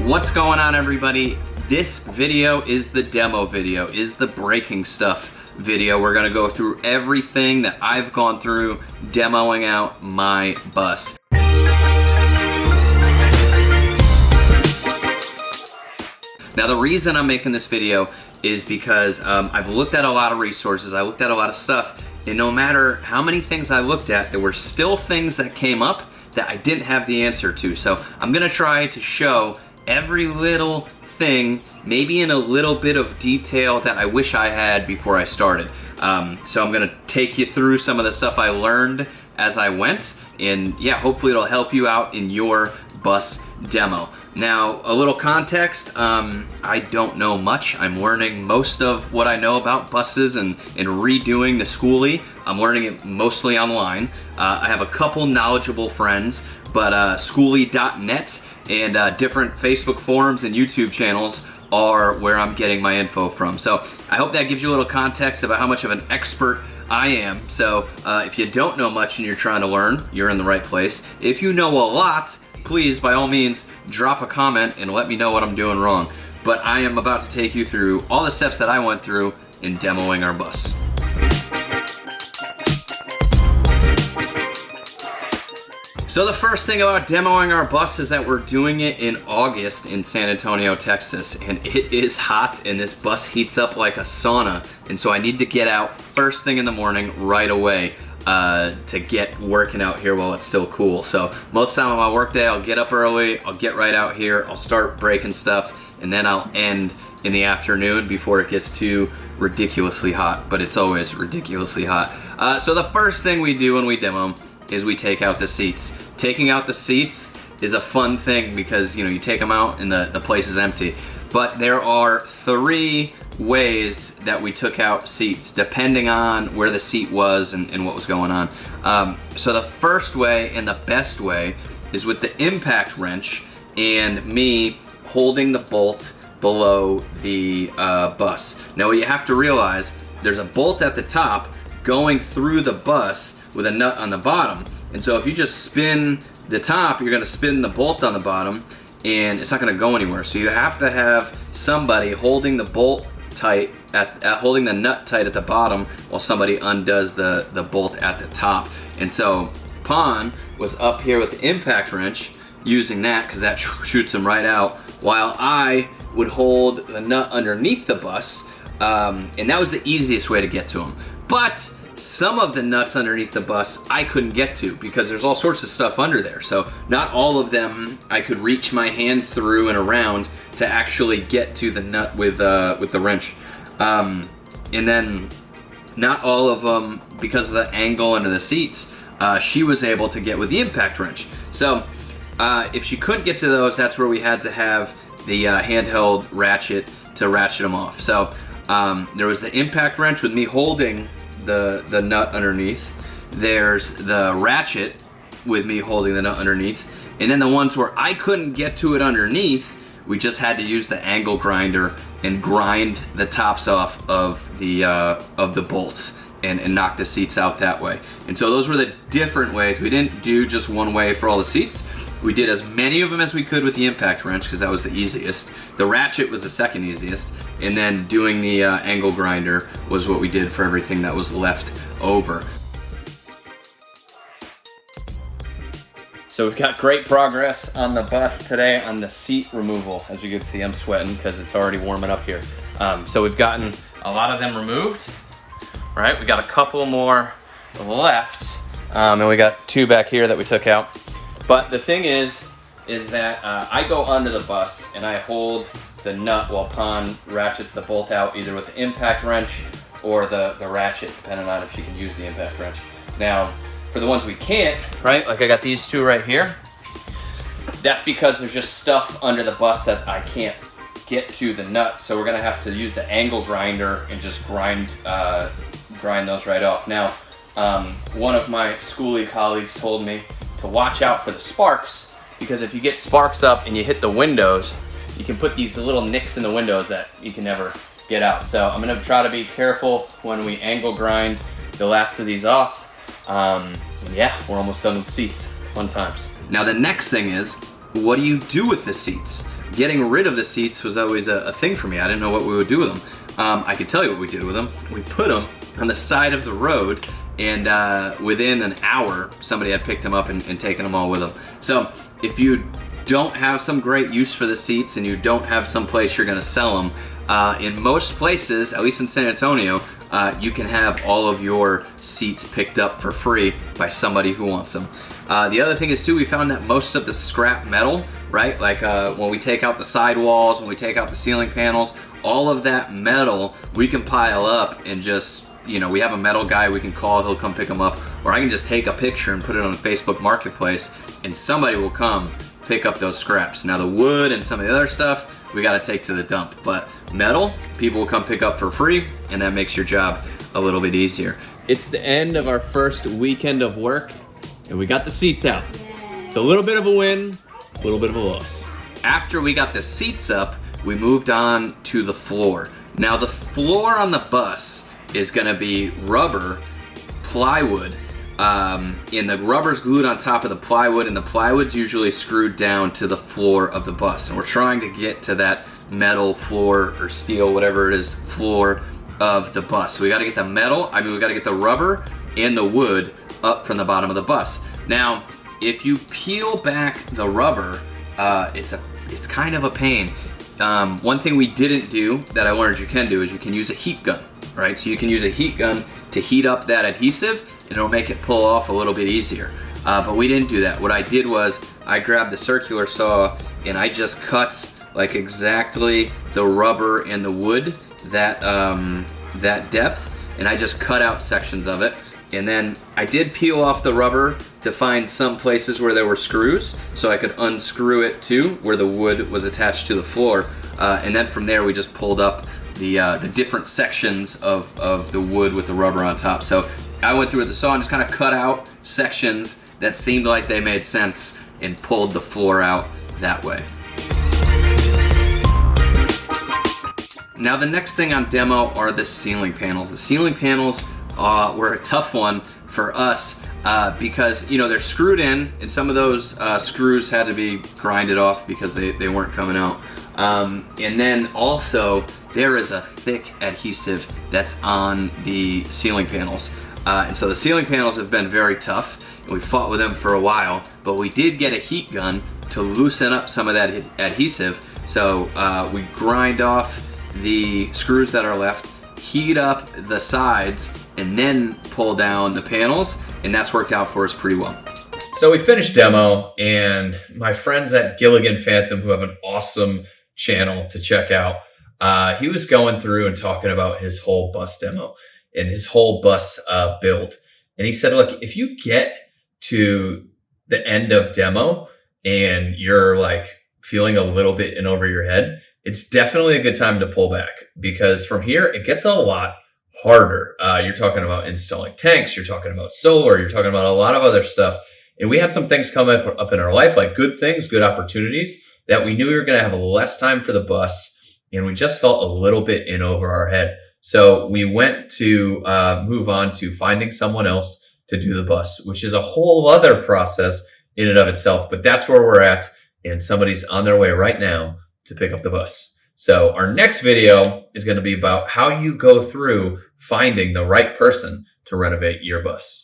What's going on, everybody? This video is the demo video, is the breaking stuff video. We're gonna go through everything that I've gone through demoing out my bus. Now, the reason I'm making this video is because I've looked at a lot of resources, I looked at a lot of stuff, and no matter how many things I looked at, there were still things that came up that I didn't have the answer to. So I'm gonna try to show every little thing, maybe in a little bit of detail that I wish I had before I started. So I'm gonna take you through some of the stuff I learned as I went, and yeah, hopefully it'll help you out in your bus demo. Now, a little context, I don't know much. I'm learning most of what I know about buses and redoing the Skoolie. I'm learning it mostly online. I have a couple knowledgeable friends, but Skoolie.net and different Facebook forums and YouTube channels are where I'm getting my info from. So I hope that gives you a little context about how much of an expert I am. So if you don't know much and you're trying to learn, you're in the right place. If you know a lot, please, by all means, drop a comment and let me know what I'm doing wrong. But I am about to take you through all the steps that I went through in demoing our bus. So the first thing about demoing our bus is that we're doing it in August in San Antonio, Texas, and it is hot and this bus heats up like a sauna, and so I need to get out first thing in the morning right away to get working out here while it's still cool. So most of the time on my work day, I'll get up early, I'll get right out here, I'll start breaking stuff, and then I'll end in the afternoon before it gets too ridiculously hot, but it's always ridiculously hot. So the first thing we do when we demo is we take out the seats. Taking out the seats is a fun thing because, you know, you take them out and the place is empty. But there are 3 ways that we took out seats depending on where the seat was and what was going on. So the first way and the best way is with the impact wrench and me holding the bolt below the bus. Now what you have to realize, there's a bolt at the top going through the bus with a nut on the bottom. And so if you just spin the top, you're gonna spin the bolt on the bottom and it's not gonna go anywhere. So you have to have somebody holding the bolt tight, holding the nut tight at the bottom while somebody undoes the bolt at the top. And so Pon was up here with the impact wrench using that because that shoots him right out, while I would hold the nut underneath the bus, and that was the easiest way to get to him. But some of the nuts underneath the bus I couldn't get to because there's all sorts of stuff under there. So not all of them I could reach my hand through and around to actually get to the nut with the wrench. And then not all of them, because of the angle under the seats, she was able to get with the impact wrench. So if she couldn't get to those, that's where we had to have the handheld ratchet to ratchet them off. So there was the impact wrench with me holding the nut underneath. There's the ratchet with me holding the nut underneath. And then the ones where I couldn't get to it underneath, we just had to use the angle grinder and grind the tops off of the bolts and knock the seats out that way. And so those were the different ways. We didn't do just one way for all the seats. We did as many of them as we could with the impact wrench because that was the easiest. The ratchet was the second easiest. And then doing the angle grinder was what we did for everything that was left over. So we've got great progress on the bus today on the seat removal. As you can see, I'm sweating because it's already warming up here. So we've gotten a lot of them removed. Right, we got a couple more left. And we got 2 back here that we took out. But the thing is that I go under the bus and I hold the nut while Pon ratchets the bolt out either with the impact wrench or the ratchet, depending on if she can use the impact wrench. Now, for the ones we can't, right, like I got these 2 right here, that's because there's just stuff under the bus that I can't get to the nut, so we're gonna have to use the angle grinder and just grind those right off. Now, one of my Skoolie colleagues told me to watch out for the sparks, because if you get sparks up and you hit the windows, you can put these little nicks in the windows that you can never get out. So I'm gonna try to be careful when we angle grind the last of these off. And yeah, we're almost done with seats. Fun times. Now the next thing is, what do you do with the seats? getting rid of the seats was always a thing for me. I didn't know what we would do with them. I could tell you what we did with them. We put them on the side of the road, and within an hour, somebody had picked them up and taken them all with them. So if you don't have some great use for the seats and you don't have some place you're gonna sell them, in most places, at least in San Antonio, you can have all of your seats picked up for free by somebody who wants them. The other thing is too, we found that most of the scrap metal, right? Like when we take out the sidewalls, when we take out the ceiling panels, all of that metal we can pile up and just, you know, we have a metal guy we can call, he'll come pick them up, or I can just take a picture and put it on Facebook Marketplace and somebody will come pick up those scraps. Now the wood and some of the other stuff, we gotta take to the dump, but metal, people will come pick up for free, and that makes your job a little bit easier. It's the end of our first weekend of work, and we got the seats out. It's a little bit of a win, a little bit of a loss. After we got the seats up, we moved on to the floor. Now the floor on the bus is gonna be rubber, plywood, and the rubber's glued on top of the plywood, and the plywood's usually screwed down to the floor of the bus. And we're trying to get to that metal floor or steel, whatever it is, floor of the bus. So we gotta get the metal, we gotta get the rubber and the wood up from the bottom of the bus. Now, if you peel back the rubber, it's kind of a pain. One thing we didn't do that I learned you can do is you can use a heat gun, right? So you can use a heat gun to heat up that adhesive, and it'll make it pull off a little bit easier. But we didn't do that. What I did was I grabbed the circular saw and I just cut like exactly the rubber and the wood, that depth, and I just cut out sections of it. And then I did peel off the rubber to find some places where there were screws, so I could unscrew it too, where the wood was attached to the floor. And then from there we just pulled up the different sections of the wood with the rubber on top. So I went through with the saw and just kind of cut out sections that seemed like they made sense and pulled the floor out that way. Now the next thing on demo are the ceiling panels. The ceiling panels were a tough one for us because, you know, they're screwed in, and some of those screws had to be grinded off because they weren't coming out. And then also there is a thick adhesive that's on the ceiling panels. And so the ceiling panels have been very tough, and we fought with them for a while, but we did get a heat gun to loosen up some of that adhesive. So we grind off the screws that are left, heat up the sides, and then pull down the panels, and that's worked out for us pretty well. So we finished demo, and my friends at Gilligan Phantom, who have an awesome channel to check out, he was going through and talking about his whole bus demo and his whole bus build. And he said, look, if you get to the end of demo and you're like feeling a little bit in over your head, it's definitely a good time to pull back, because from here it gets a lot harder. You're talking about installing tanks, you're talking about solar, you're talking about a lot of other stuff. And we had some things come up in our life, like good things, good opportunities, that we knew we were going to have less time for the bus, and we just felt a little bit in over our head. So we went to move on to finding someone else to do the bus, which is a whole other process in and of itself. But that's where we're at, and somebody's on their way right now to pick up the bus. So our next video is going to be about how you go through finding the right person to renovate your bus.